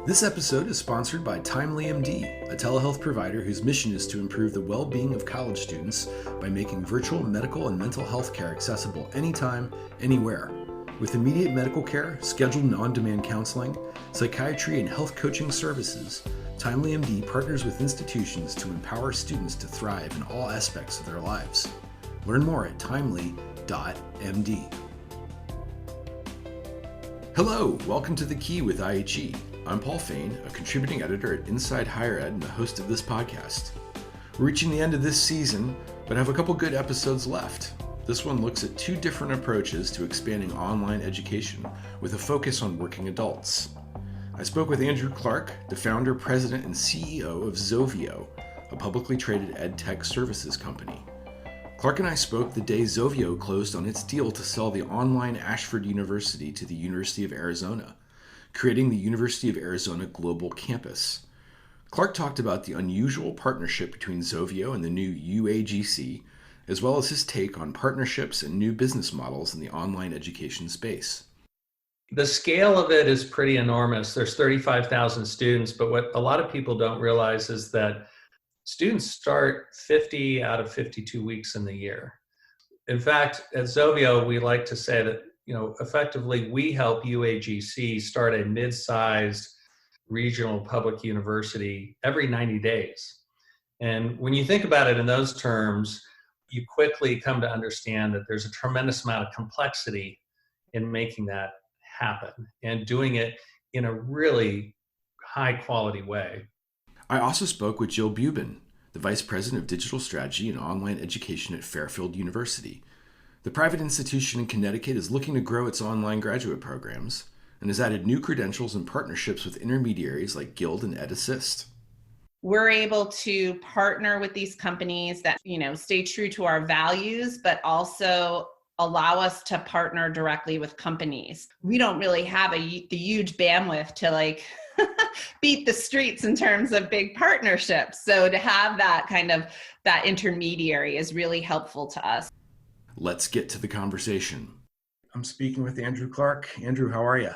This episode is sponsored by Timely MD, a telehealth provider whose mission is to improve the well-being of college students by making virtual medical and mental health care accessible anytime, anywhere. With immediate medical care, scheduled and on-demand counseling, psychiatry, and health coaching services, Timely MD partners with institutions to empower students to thrive in all aspects of their lives. Learn more at timely.md. Hello, welcome to The Key with IHE. I'm Paul Fain, a contributing editor at Inside Higher Ed and the host of this podcast. We're reaching the end of this season, but have a couple good episodes left. This one looks at two different approaches to expanding online education with a focus on working adults. I spoke with Andrew Clark, the founder, president, and CEO of Zovio, a publicly traded ed tech services company. Clark and I spoke the day Zovio closed on its deal to sell the online Ashford University to the University of Arizona, creating the University of Arizona Global Campus. Clark talked about the unusual partnership between Zovio and the new UAGC, as well as his take on partnerships and new business models in the online education space. The scale of it is pretty enormous. There's 35,000 students, but what a lot of people don't realize is that students start 50 out of 52 weeks in the year. In fact, at Zovio, we like to say that effectively, we help UAGC start a mid-sized regional public university every 90 days. And when you think about it in those terms, you quickly come to understand that there's a tremendous amount of complexity in making that happen and doing it in a really high-quality way. I also spoke with Jill Bubin, the Vice President of Digital Strategy and Online Education at Fairfield University. The private institution in Connecticut is looking to grow its online graduate programs and has added new credentials and partnerships with intermediaries like Guild and EdAssist. We're able to partner with these companies that, stay true to our values, but also allow us to partner directly with companies. We don't really have the huge bandwidth to beat the streets in terms of big partnerships. So to have that intermediary is really helpful to us. Let's get to the conversation. I'm speaking with Andrew Clark. Andrew, how are you?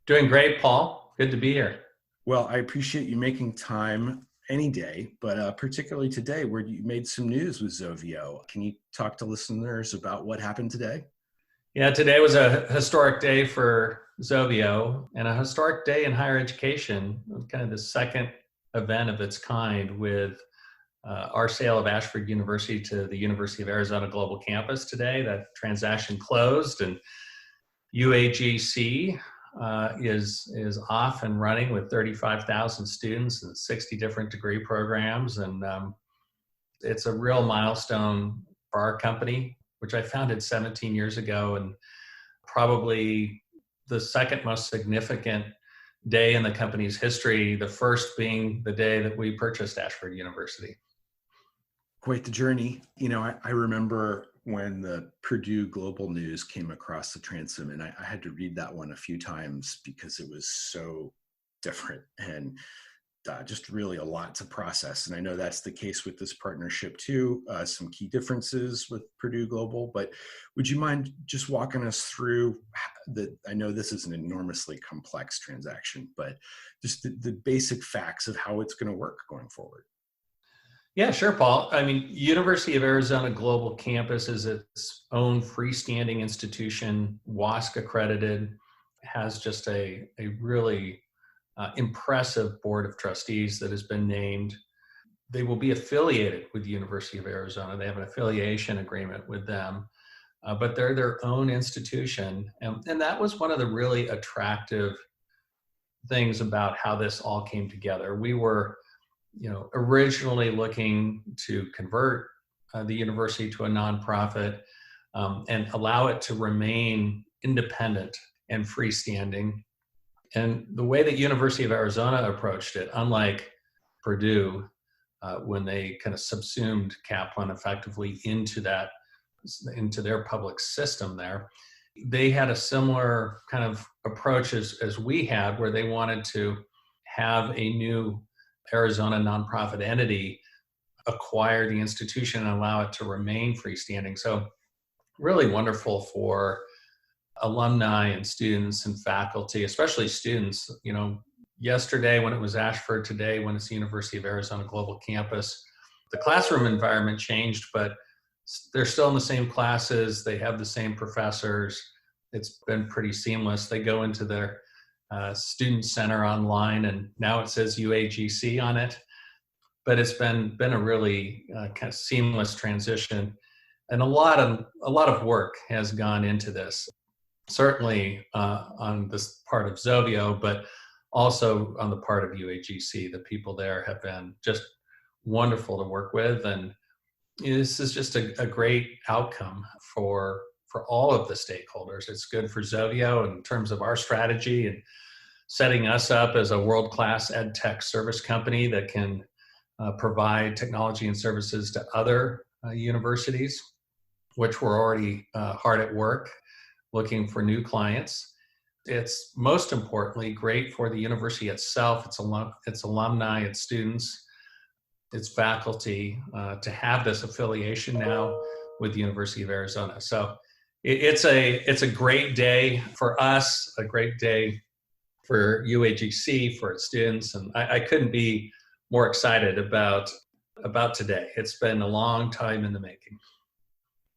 Doing great, Paul. Good to be here. Well, I appreciate you making time any day, but particularly today where you made some news with Zovio. Can you talk to listeners about what happened today? Yeah, today was a historic day for Zovio and a historic day in higher education, kind of the second event of its kind with our sale of Ashford University to the University of Arizona Global Campus today. That transaction closed, and UAGC is off and running with 35,000 students and 60 different degree programs. And it's a real milestone for our company, which I founded 17 years ago, and probably the second most significant day in the company's history, the first being the day that we purchased Ashford University. Quite the journey. I remember when the Purdue Global News came across the transom, and I had to read that one a few times because it was so different and just really a lot to process. And I know that's the case with this partnership too, some key differences with Purdue Global, but would you mind just walking us through I know this is an enormously complex transaction, but just the basic facts of how it's going to work going forward? Yeah, sure, Paul. University of Arizona Global Campus is its own freestanding institution, WASC accredited, has just a really impressive board of trustees that has been named. They will be affiliated with the University of Arizona. They have an affiliation agreement with them, but they're their own institution. And that was one of the really attractive things about how this all came together. We were originally looking to convert the university to a nonprofit and allow it to remain independent and freestanding. And the way that University of Arizona approached it, unlike Purdue, when they kind of subsumed Kaplan effectively into their public system there, they had a similar kind of approach as we had, where they wanted to have a new Arizona nonprofit entity acquire the institution and allow it to remain freestanding. So really wonderful for alumni and students and faculty, especially students. yesterday when it was Ashford, today when it's the University of Arizona Global Campus. The classroom environment changed, but they're still in the same classes. They have the same professors. It's been pretty seamless. They go into their student center online, and now it says UAGC on it. But it's been a really kind of seamless transition, and a lot of work has gone into this. Certainly on this part of Zovio, but also on the part of UAGC. The people there have been just wonderful to work with, and this is just a great outcome for all of the stakeholders. It's good for Zovio in terms of our strategy and setting us up as a world-class ed tech service company that can provide technology and services to other universities, which we're already hard at work looking for new clients. It's most importantly great for the university itself, its alumni, its students, its faculty to have this affiliation now with the University of Arizona. So it's a great day for us, a great day for UAGC, for its students, and I couldn't be more excited about today. It's been a long time in the making.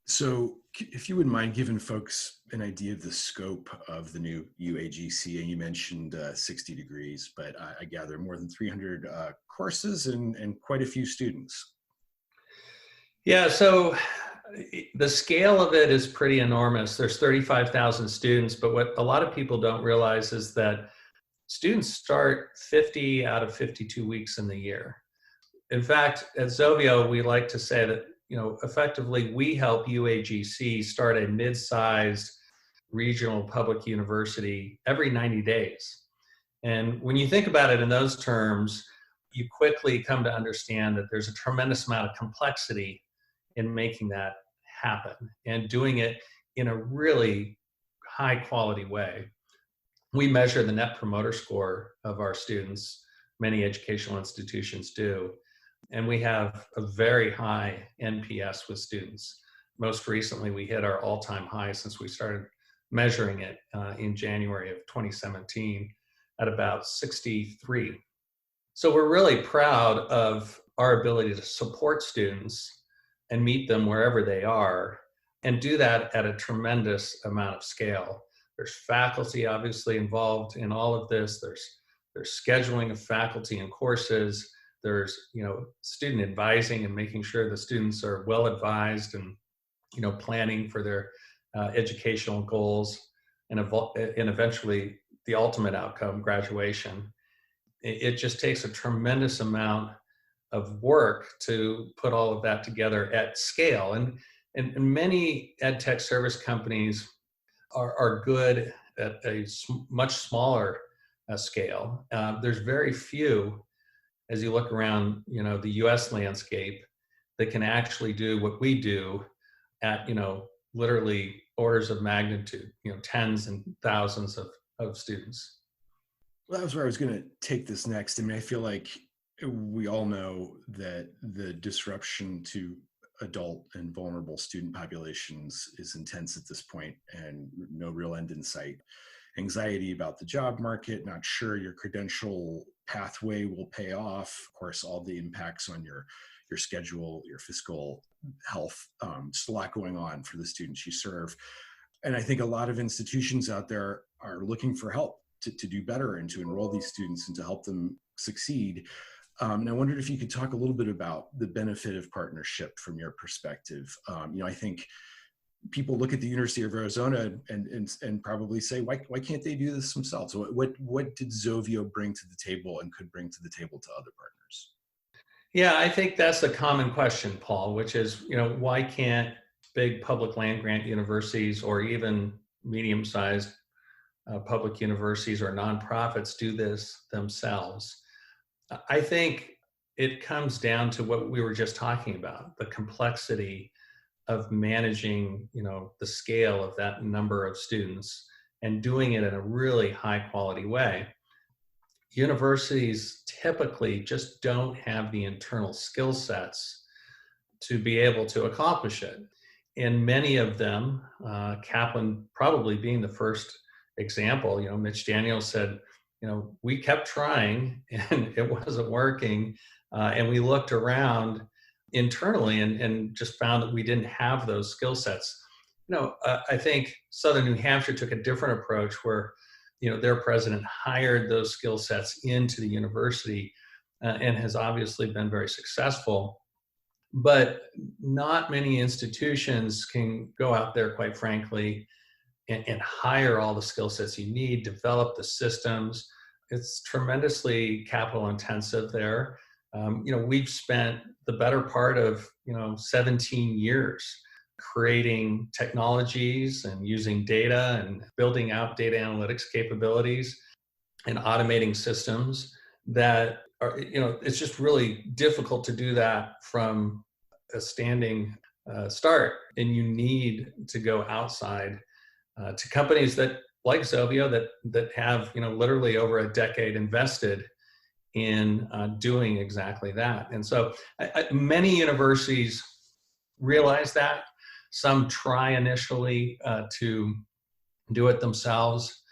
So if you wouldn't mind giving folks an idea of the scope of the new UAGC, and you mentioned 60 degrees, but I gather more than 300 courses and quite a few students. Yeah, so the scale of it is pretty enormous. There's 35,000 students, but what a lot of people don't realize is that students start 50 out of 52 weeks in the year. In fact, at Zovio, we like to say that, effectively we help UAGC start a mid-sized regional public university every 90 days. And when you think about it in those terms, you quickly come to understand that there's a tremendous amount of complexity in making that happen and doing it in a really high quality way. We measure the Net Promoter Score of our students. Many educational institutions do. And we have a very high NPS with students. Most recently, we hit our all-time high since we started measuring it in January of 2017 at about 63. So we're really proud of our ability to support students and meet them wherever they are and do that at a tremendous amount of scale. There's faculty obviously involved in all of this. There's scheduling of faculty and courses. There's student advising and making sure the students are well advised and planning for their educational goals and eventually the ultimate outcome, graduation. It just takes a tremendous amount of work to put all of that together at scale. And many ed tech service companies are good at a much smaller scale. There's very few, as you look around, the U.S. landscape, that can actually do what we do at, literally orders of magnitude, tens and thousands of students. Well, that was where I was going to take this next. I mean, I feel like we all know that the disruption to adult and vulnerable student populations is intense at this point and no real end in sight. Anxiety about the job market, not sure your credential pathway will pay off. Of course, all the impacts on your schedule, your fiscal health, just a lot going on for the students you serve. And I think a lot of institutions out there are looking for help to do better and to enroll these students and to help them succeed. And I wondered if you could talk a little bit about the benefit of partnership from your perspective. I think people look at the University of Arizona and probably say, why can't they do this themselves? What did Zovio bring to the table and could bring to the table to other partners? Yeah, I think that's a common question, Paul, which is, why can't big public land grant universities or even medium-sized public universities or nonprofits do this themselves? I think it comes down to what we were just talking about, the complexity of managing, the scale of that number of students and doing it in a really high quality way. Universities typically just don't have the internal skill sets to be able to accomplish it. And many of them, Kaplan probably being the first example, Mitch Daniels said, we kept trying and it wasn't working. And we looked around internally and just found that we didn't have those skill sets. I think Southern New Hampshire took a different approach where, their president hired those skill sets into the university and has obviously been very successful. But not many institutions can go out there, quite frankly, and hire all the skill sets you need, develop the systems. It's tremendously capital intensive there. We've spent the better part of, 17 years creating technologies and using data and building out data analytics capabilities and automating systems that are, it's just really difficult to do that from a standing start. And you need to go outside to companies that, like Zovio, that have, literally over a decade invested in doing exactly that. And so many universities realize that. Some try initially to do it themselves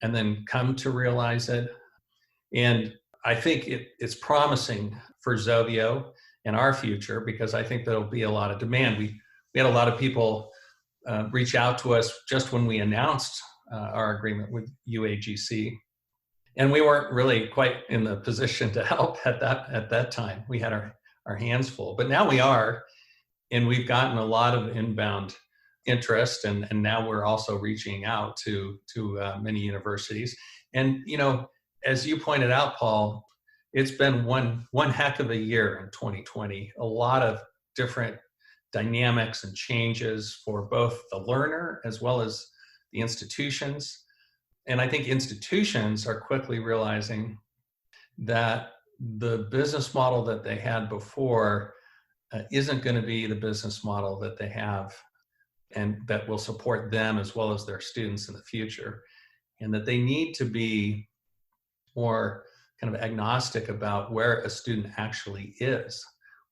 and then come to realize it. And I think it's promising for Zovio and our future, because I think there'll be a lot of demand. We had a lot of people reach out to us just when we announced our agreement with UAGC. And we weren't really quite in the position to help at that time. We had our hands full, but now we are. And we've gotten a lot of inbound interest, and now we're also reaching out to many universities. And as you pointed out, Paul, it's been one heck of a year in 2020. A lot of different dynamics and changes for both the learner as well as the institutions. And I think institutions are quickly realizing that the business model that they had before isn't going to be the business model that they have and that will support them as well as their students in the future. And that they need to be more kind of agnostic about where a student actually is,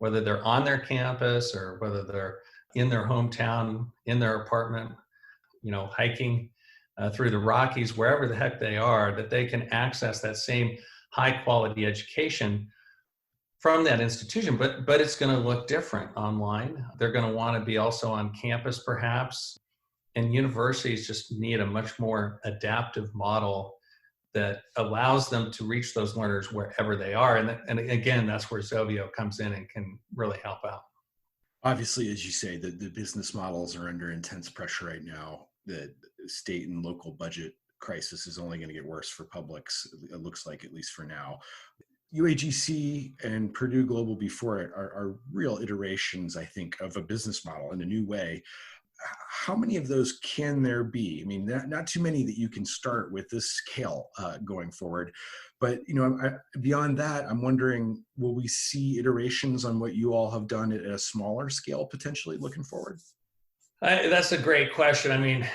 whether they're on their campus or whether they're in their hometown, in their apartment, hiking through the Rockies, wherever the heck they are, that they can access that same high quality education from that institution, but it's going to look different online. They're going to want to be also on campus perhaps, and universities just need a much more adaptive model that allows them to reach those learners wherever they are. And again, that's where Zovio comes in and can really help out. Obviously, as you say, the business models are under intense pressure right now. The state and local budget crisis is only going to get worse for publics, it looks like, at least for now. UAGC and Purdue Global before it are real iterations, I think, of a business model in a new way. How many of those can there be? I mean, not too many that you can start with this scale going forward. But beyond that, I'm wondering, will we see iterations on what you all have done at a smaller scale potentially looking forward? That's a great question. I mean,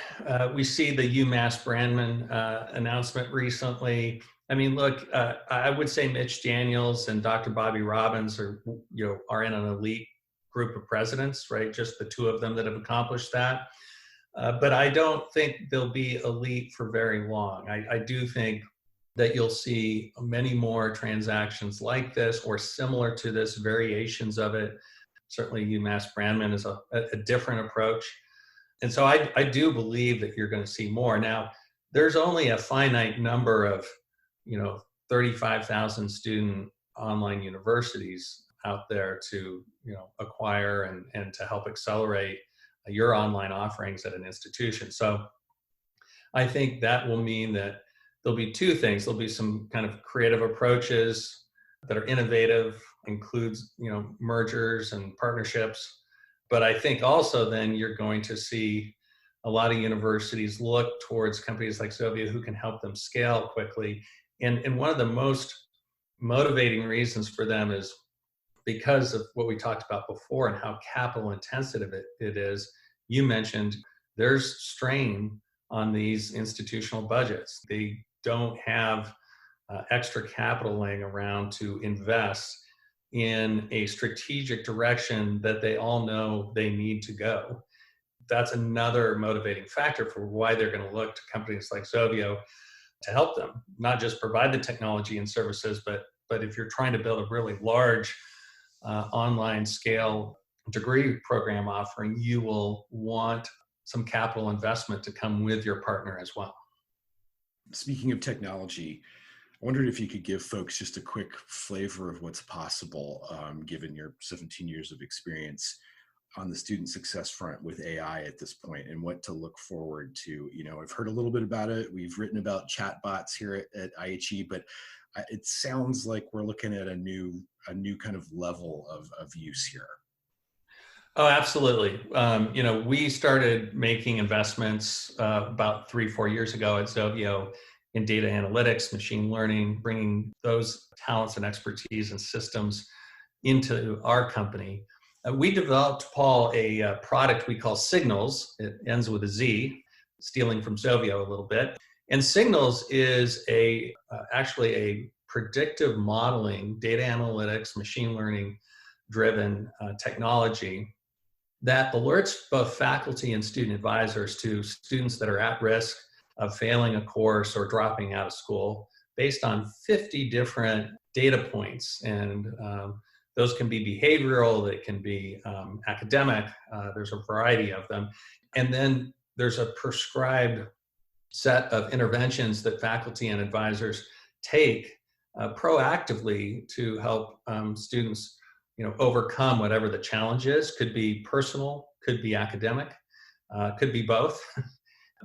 we see the UMass Brandman announcement recently. I mean, look, I would say Mitch Daniels and Dr. Bobby Robbins are in an elite group of presidents, right? Just the two of them that have accomplished that. But I don't think they'll be elite for very long. I do think that you'll see many more transactions like this or similar to this, variations of it. Certainly UMass Brandman is a different approach. And so I do believe that you're going to see more. Now, there's only a finite number of 35,000 student online universities out there to acquire and to help accelerate your online offerings at an institution. So I think that will mean that there'll be two things. There'll be some kind of creative approaches that are innovative, includes mergers and partnerships. But I think also then you're going to see a lot of universities look towards companies like Zovio who can help them scale quickly. And one of the most motivating reasons for them is because of what we talked about before and how capital intensive it is. You mentioned there's strain on these institutional budgets. They don't have extra capital laying around to invest in a strategic direction that they all know they need to go. That's another motivating factor for why they're going to look to companies like Zovio to help them, not just provide the technology and services, but if you're trying to build a really large online scale degree program offering, you will want some capital investment to come with your partner as well. Speaking of technology, I wondered if you could give folks just a quick flavor of what's possible, given your 17 years of experience on the student success front with AI at this point, and what to look forward to. I've heard a little bit about it. We've written about chatbots here at IHE, but it sounds like we're looking at a new kind of level of use here. Oh, absolutely. We started making investments about 3-4 years ago at Zovio in data analytics, machine learning, bringing those talents and expertise and systems into our company. We developed, Paul, a product we call Signals. It ends with a Z, stealing from Zovio a little bit. And Signals is actually a predictive modeling, data analytics, machine learning driven technology that alerts both faculty and student advisors to students that are at risk of failing a course or dropping out of school based on 50 different data points. And those can be behavioral, they can be academic, there's a variety of them. And then there's a prescribed set of interventions that faculty and advisors take proactively to help students overcome whatever the challenge is. Could be personal, could be academic, could be both.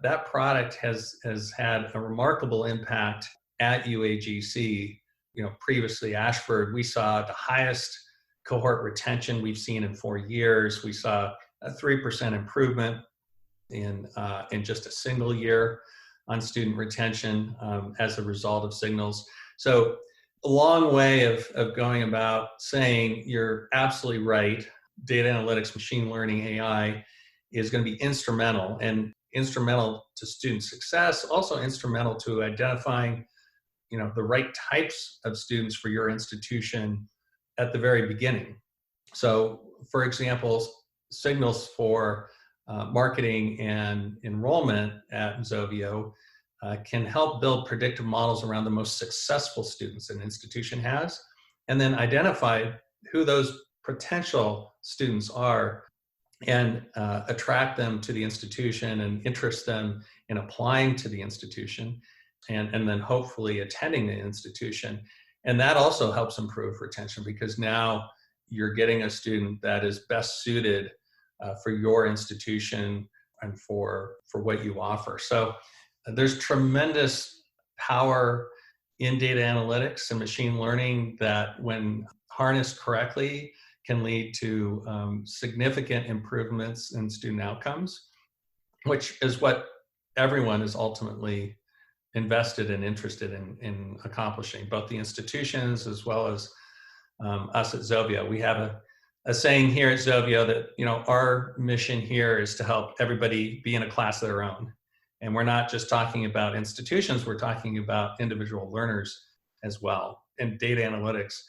That product has had a remarkable impact at UAGC. Previously Ashford, we saw the highest cohort retention we've seen in 4 years. We saw a 3% improvement in just a single year on student retention as a result of Signals. So a long way of going about saying you're absolutely right. Data analytics, machine learning, AI is going to be instrumental to student success, also instrumental to identifying, the right types of students for your institution at the very beginning. So, for example, Signals for marketing and enrollment at Zovio can help build predictive models around the most successful students an institution has, and then identify who those potential students are and attract them to the institution and interest them in applying to the institution and then hopefully attending the institution. And that also helps improve retention because now you're getting a student that is best suited for your institution and for what you offer. So there's tremendous power in data analytics and machine learning that, when harnessed correctly, can lead to significant improvements in student outcomes, which is what everyone is ultimately invested and interested in accomplishing, both the institutions as well as us at Zovio. We have a saying here at Zovio that, our mission here is to help everybody be in a class of their own. And we're not just talking about institutions, we're talking about individual learners as well. And data analytics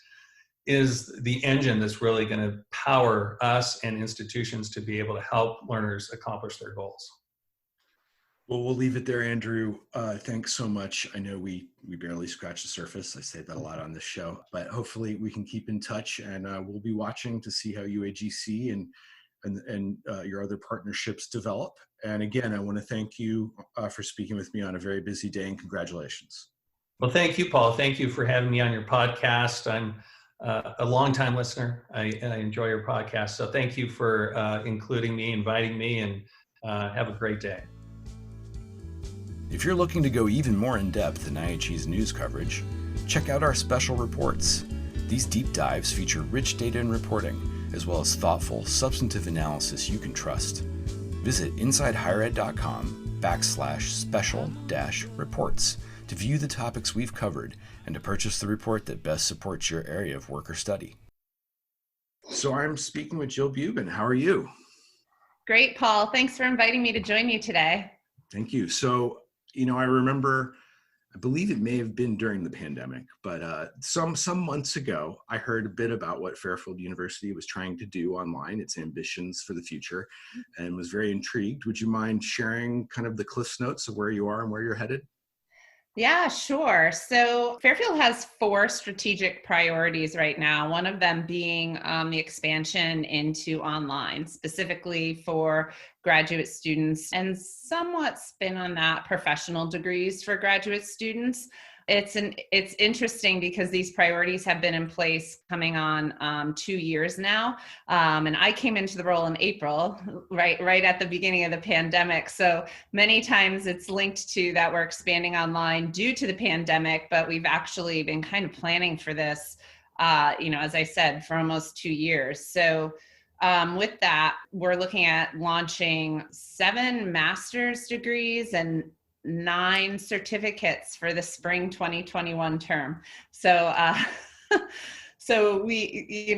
is the engine that's really going to power us and institutions to be able to help learners accomplish their goals. Well, we'll leave it there, Andrew. Thanks so much. I know we barely scratched the surface. I say that a lot on this show, but hopefully we can keep in touch, and we'll be watching to see how UAGC and your other partnerships develop. And again, I want to thank you for speaking with me on a very busy day, and congratulations. Well, thank you, Paul. Thank you for having me on your podcast. I'm a longtime listener. I enjoy your podcast. So thank you for including me, inviting me, and have a great day. If you're looking to go even more in depth in IHE's news coverage, check out our special reports. These deep dives feature rich data and reporting, as well as thoughtful, substantive analysis you can trust. Visit insidehighered.com/special-reports to view the topics we've covered and to purchase the report that best supports your area of work or study. So I'm speaking with Jill Bubin. How are you? Great, Paul. Thanks for inviting me to join you today. Thank you. So, I remember, I believe it may have been during the pandemic, but some months ago, I heard a bit about what Fairfield University was trying to do online, its ambitions for the future, and was very intrigued. Would you mind sharing kind of the Cliffs Notes of where you are and where you're headed? Yeah, sure. So Fairfield has 4 strategic priorities right now, one of them being the expansion into online, specifically for graduate students, and somewhat spin on that professional degrees for graduate students. It's interesting because these priorities have been in place coming on 2 years now, and I came into the role in April, right at the beginning of the pandemic. So many times it's linked to that we're expanding online due to the pandemic, but we've actually been kind of planning for this, as I said, for almost 2 years. So with that, we're looking at launching 7 master's degrees and 9 certificates for the spring 2021 term. So, so we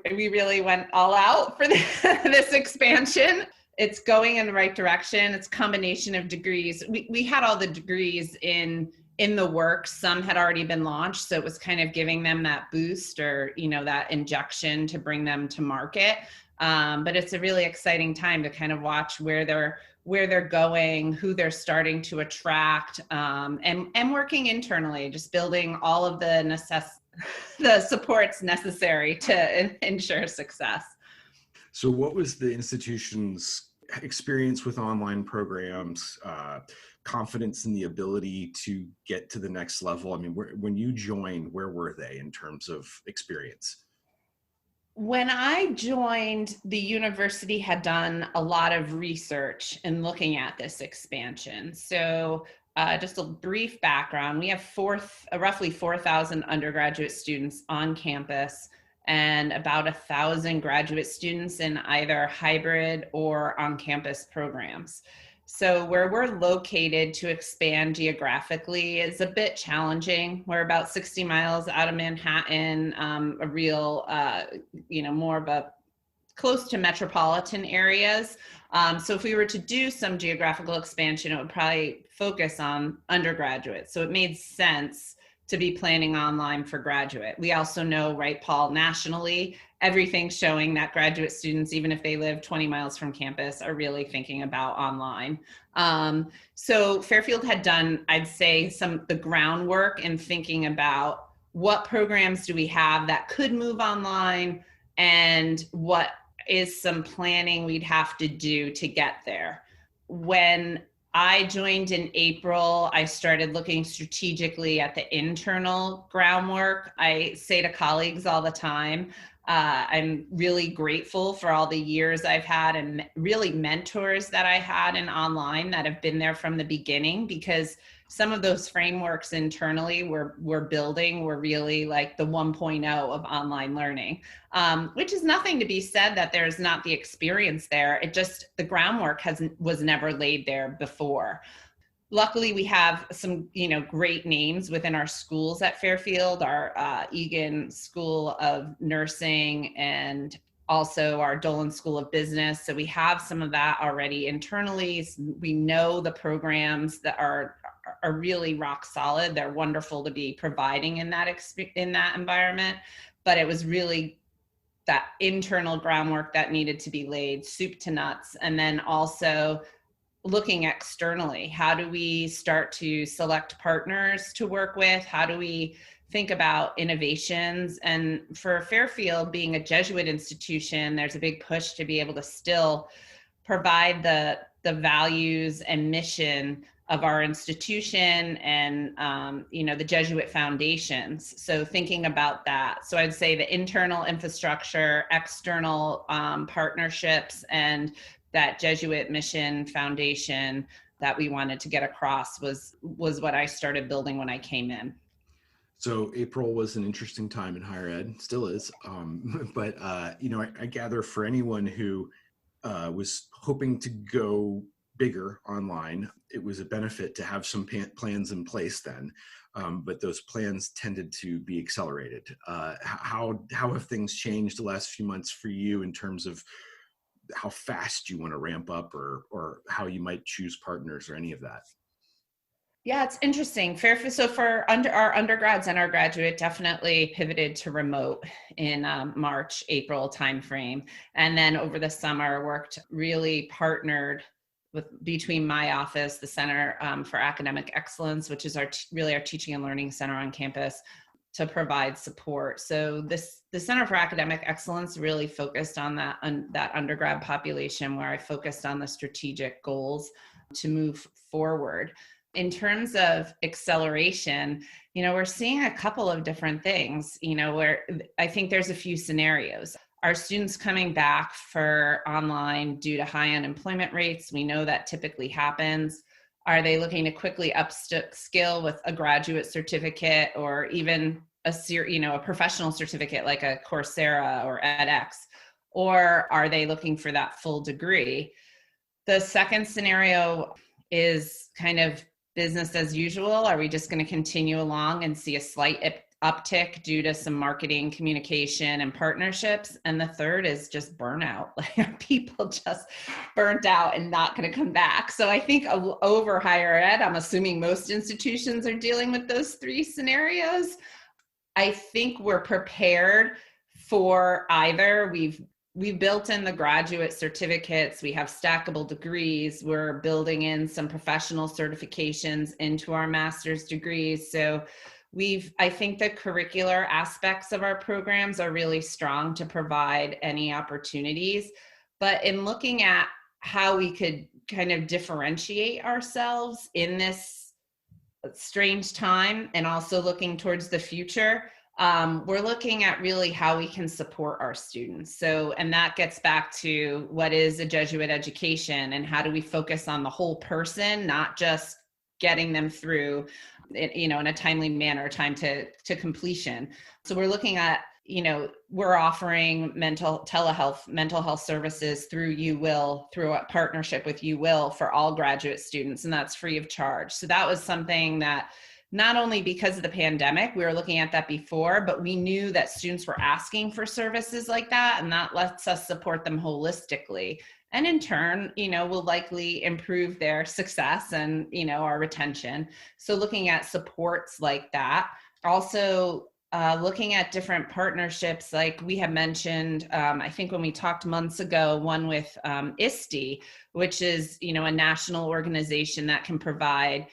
really went all out for this expansion. It's going in the right direction. It's a combination of degrees. We had all the degrees in the works. Some had already been launched, so it was kind of giving them that boost or that injection to bring them to market. But it's a really exciting time to kind of watch where they're going, who they're starting to attract, and working internally, just building all of the supports necessary to ensure success. So what was the institution's experience with online programs, confidence in the ability to get to the next level? I mean, when you joined, where were they in terms of experience? When I joined, the university had done a lot of research in looking at this expansion. So just a brief background, we have roughly 4,000 undergraduate students on campus and about 1,000 graduate students in either hybrid or on-campus programs. So where we're located to expand geographically is a bit challenging. We're about 60 miles out of Manhattan, a real, more of a close to metropolitan areas. So if we were to do some geographical expansion, it would probably focus on undergraduate. So it made sense to be planning online for graduate. We also know, right, Paul, nationally, everything's showing that graduate students, even if they live 20 miles from campus, are really thinking about online. So Fairfield had done, I'd say, the groundwork in thinking about what programs do we have that could move online and what is some planning we'd have to do to get there. When I joined in April, I started looking strategically at the internal groundwork. I say to colleagues all the time, I'm really grateful for all the years I've had and really mentors that I had in online that have been there from the beginning, because some of those frameworks internally we're building were really like the 1.0 of online learning, which is nothing to be said that there's not the experience there. It just, the groundwork was never laid there before. Luckily, we have some, great names within our schools at Fairfield, our Egan School of Nursing and also our Dolan School of Business. So we have some of that already internally. We know the programs that are really rock solid. They're wonderful to be providing in that environment, but it was really that internal groundwork that needed to be laid, soup to nuts. And then also looking externally, how do we start to select partners to work with? How do we think about innovations? And for Fairfield being a Jesuit institution, there's a big push to be able to still provide the values and mission of our institution and, the Jesuit foundations. So thinking about that. So I'd say the internal infrastructure, external partnerships, and that Jesuit mission foundation that we wanted to get across was what I started building when I came in. So April was an interesting time in higher ed, still is. But I gather for anyone who was hoping to go bigger online, it was a benefit to have some plans in place then. But those plans tended to be accelerated. How have things changed the last few months for you in terms of how fast you want to ramp up or how you might choose partners or any of that? Yeah, it's interesting. So for our undergrads and our graduate definitely pivoted to remote in March, April timeframe. And then over the summer really partnered between my office, the Center for Academic Excellence, which is really our teaching and learning center on campus, to provide support. So the Center for Academic Excellence really focused on that undergrad population, where I focused on the strategic goals to move forward. In terms of acceleration, we're seeing a couple of different things, where I think there's a few scenarios. Are students coming back for online due to high unemployment rates? We know that typically happens. Are they looking to quickly upskill with a graduate certificate, or even a professional certificate like a Coursera or edX? Or are they looking for that full degree? The second scenario is kind of business as usual. Are we just going to continue along and see a slight uptick due to some marketing, communication, and partnerships? And the third is just burnout. Like, are people just burnt out and not going to come back? So I think over higher ed, I'm assuming most institutions are dealing with those three scenarios. I think we're prepared for either. We've built in the graduate certificates. We have stackable degrees. We're building in some professional certifications into our master's degrees. So I think the curricular aspects of our programs are really strong to provide any opportunities. But in looking at how we could kind of differentiate ourselves in this strange time, and also looking towards the future, we're looking at really how we can support our students. So, and that gets back to what is a Jesuit education, and how do we focus on the whole person, not just getting them through, in a timely manner, time to completion. So we're looking at, we're offering mental health services through UWill, through a partnership with UWill for all graduate students, and that's free of charge. So that was something that, not only because of the pandemic, we were looking at that before, but we knew that students were asking for services like that, and that lets us support them holistically. And in turn, will likely improve their success and, our retention. So looking at supports like that. Also, looking at different partnerships, like we have mentioned, I think when we talked months ago, one with ISTE, which is, a national organization that can provide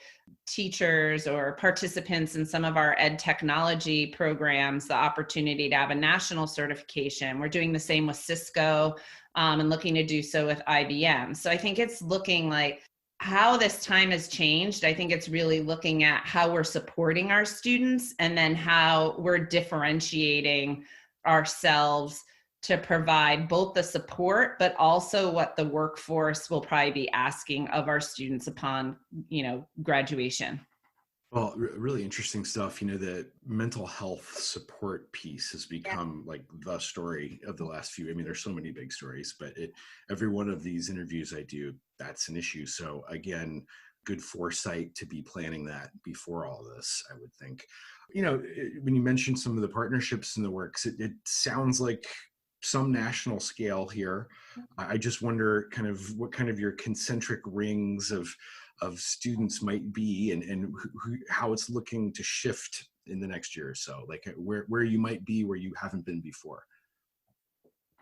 teachers or participants in some of our ed technology programs the opportunity to have a national certification. We're doing the same with Cisco, and looking to do so with IBM. So I think it's looking like how this time has changed. I think it's really looking at how we're supporting our students, and then how we're differentiating ourselves to provide both the support, but also what the workforce will probably be asking of our students upon, graduation. Well, really interesting stuff. The mental health support piece has become like the story of the last few. I mean, there's so many big stories, but every one of these interviews I do, that's an issue. So again, good foresight to be planning that before all this, I would think. When you mentioned some of the partnerships in the works, it sounds like some national scale here. I just wonder kind of what kind of your concentric rings of students might be, and how it's looking to shift in the next year or so, like where you might be where you haven't been before.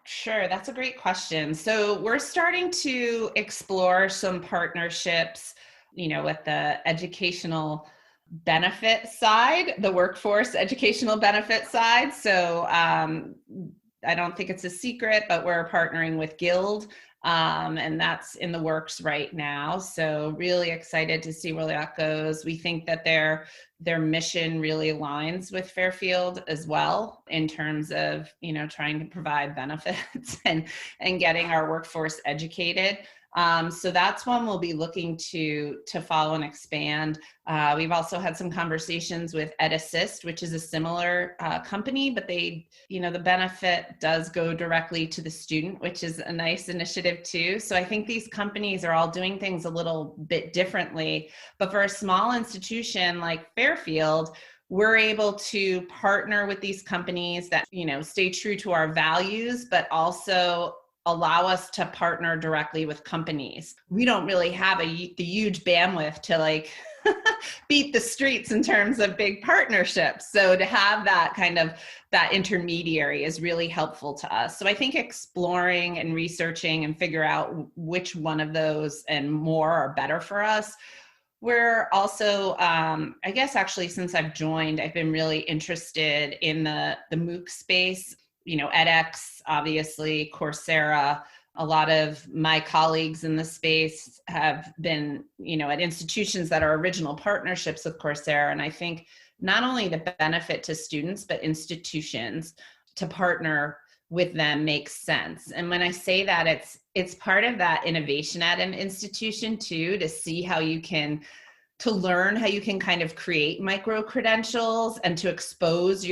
Sure, that's a great question. So we're starting to explore some partnerships, with the educational benefit side, the workforce educational benefit side. So I don't think it's a secret, but we're partnering with Guild, and that's in the works right now. So really excited to see where that goes. We think that their mission really aligns with Fairfield as well, in terms of, trying to provide benefits and getting our workforce educated. So that's one we'll be looking to follow and expand. We've also had some conversations with EdAssist, which is a similar company, but the benefit does go directly to the student, which is a nice initiative too. So I think these companies are all doing things a little bit differently, but for a small institution like Fairfield, we're able to partner with these companies that, stay true to our values, but also allow us to partner directly with companies. We don't really have the huge bandwidth to like beat the streets in terms of big partnerships. So to have that kind of that intermediary is really helpful to us. So I think exploring and researching and figure out which one of those and more are better for us. We're also, I guess actually since I've joined, I've been really interested in the MOOC space, edX, obviously, Coursera. A lot of my colleagues in the space have been, at institutions that are original partnerships with Coursera. And I think not only the benefit to students, but institutions to partner with them makes sense. And when I say that, it's part of that innovation at an institution too, to see how you can, to learn how you can kind of create micro credentials and to expose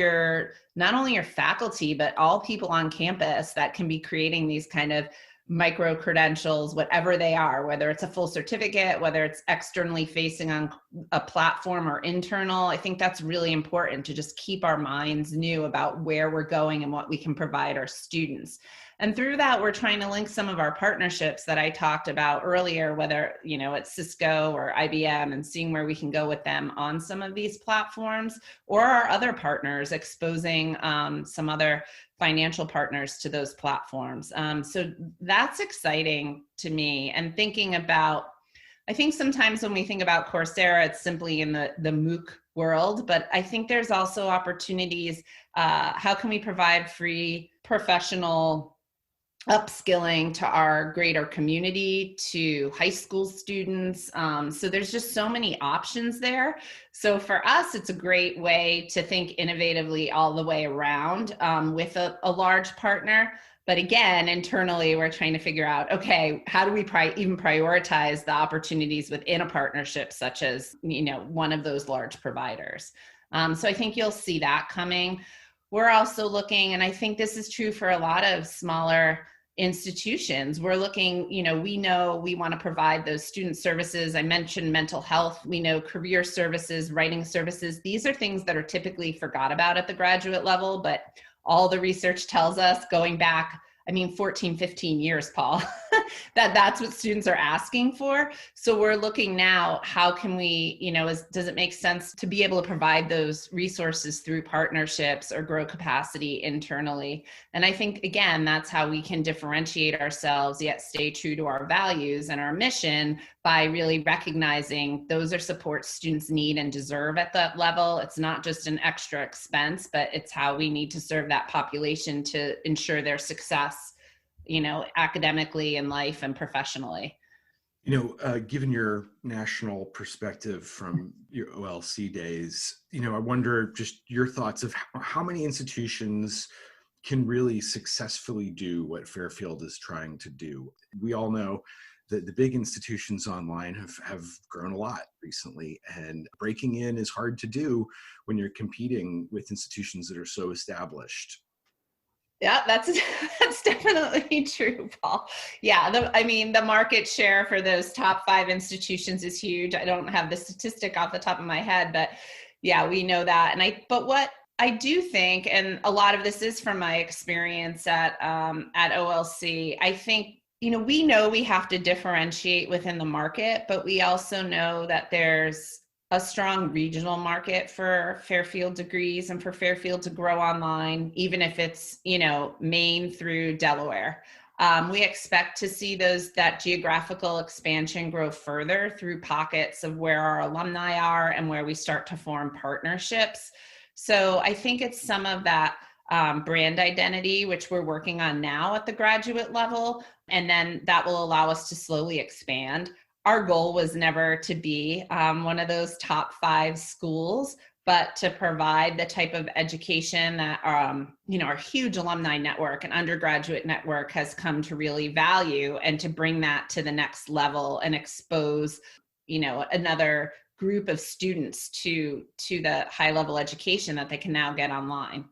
not only your faculty, but all people on campus that can be creating these kind of micro credentials, whatever they are, whether it's a full certificate, whether it's externally facing on a platform or internal. I think that's really important to just keep our minds new about where we're going and what we can provide our students. And through that, we're trying to link some of our partnerships that I talked about earlier, whether, it's Cisco or IBM, and seeing where we can go with them on some of these platforms, or our other partners, exposing some other financial partners to those platforms. So that's exciting to me. And thinking about, I think sometimes when we think about Coursera, it's simply in the MOOC world, but I think there's also opportunities. How can we provide free professional upskilling to our greater community, to high school students? So there's just so many options there. So for us, it's a great way to think innovatively all the way around with a large partner. But again, internally, we're trying to figure out, okay, how do we even prioritize the opportunities within a partnership, such as, one of those large providers. So I think you'll see that coming. We're also looking, and I think this is true for a lot of smaller institutions, we're looking, we know we want to provide those student services. I mentioned mental health. We know career services, writing services. These are things that are typically forgot about at the graduate level, but all the research tells us, going back, 14, 15 years, Paul, that's what students are asking for. So we're looking now, how can we, does it make sense to be able to provide those resources through partnerships or grow capacity internally? And I think, again, that's how we can differentiate ourselves, yet stay true to our values and our mission, by really recognizing those are supports students need and deserve at that level. It's not just an extra expense, but it's how we need to serve that population to ensure their success, academically, in life, and professionally. Given your national perspective from your OLC days, I wonder just your thoughts of how many institutions can really successfully do what Fairfield is trying to do. We all know that the big institutions online have grown a lot recently, and breaking in is hard to do when you're competing with institutions that are so established. Yeah, that's definitely true, Paul. Yeah, the market share for those top 5 institutions is huge. I don't have the statistic off the top of my head, but yeah, we know that. But what I do think, and a lot of this is from my experience at OLC, I think, we know we have to differentiate within the market, but we also know that there's a strong regional market for Fairfield degrees and for Fairfield to grow online, even if it's, Maine through Delaware. We expect to see that geographical expansion grow further through pockets of where our alumni are and where we start to form partnerships. So I think it's some of that brand identity, which we're working on now at the graduate level, and then that will allow us to slowly expand. Our goal was never to be one of those top 5 schools, but to provide the type of education that our huge alumni network and undergraduate network has come to really value, and to bring that to the next level and expose, another group of students to the high level education that they can now get online.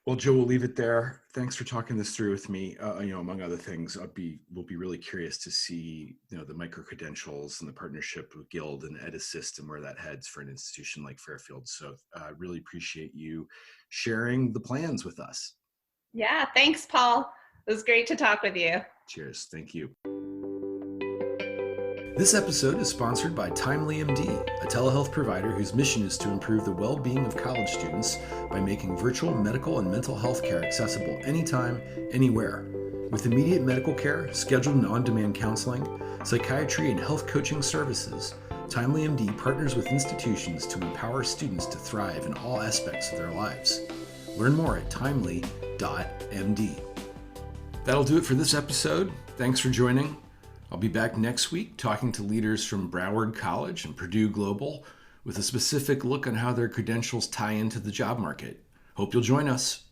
Well, Joe, we'll leave it there. Thanks for talking this through with me. Among other things, we'll be really curious to see, the micro-credentials and the partnership with Guild and EdAssist and where that heads for an institution like Fairfield. So I really appreciate you sharing the plans with us. Yeah, thanks, Paul. It was great to talk with you. Cheers. Thank you. This episode is sponsored by Timely MD, a telehealth provider whose mission is to improve the well-being of college students by making virtual medical and mental health care accessible anytime, anywhere. With immediate medical care, scheduled and on-demand counseling, psychiatry, and health coaching services, Timely MD partners with institutions to empower students to thrive in all aspects of their lives. Learn more at timely.md. That'll do it for this episode. Thanks for joining. I'll be back next week talking to leaders from Broward College and Purdue Global with a specific look on how their credentials tie into the job market. Hope you'll join us.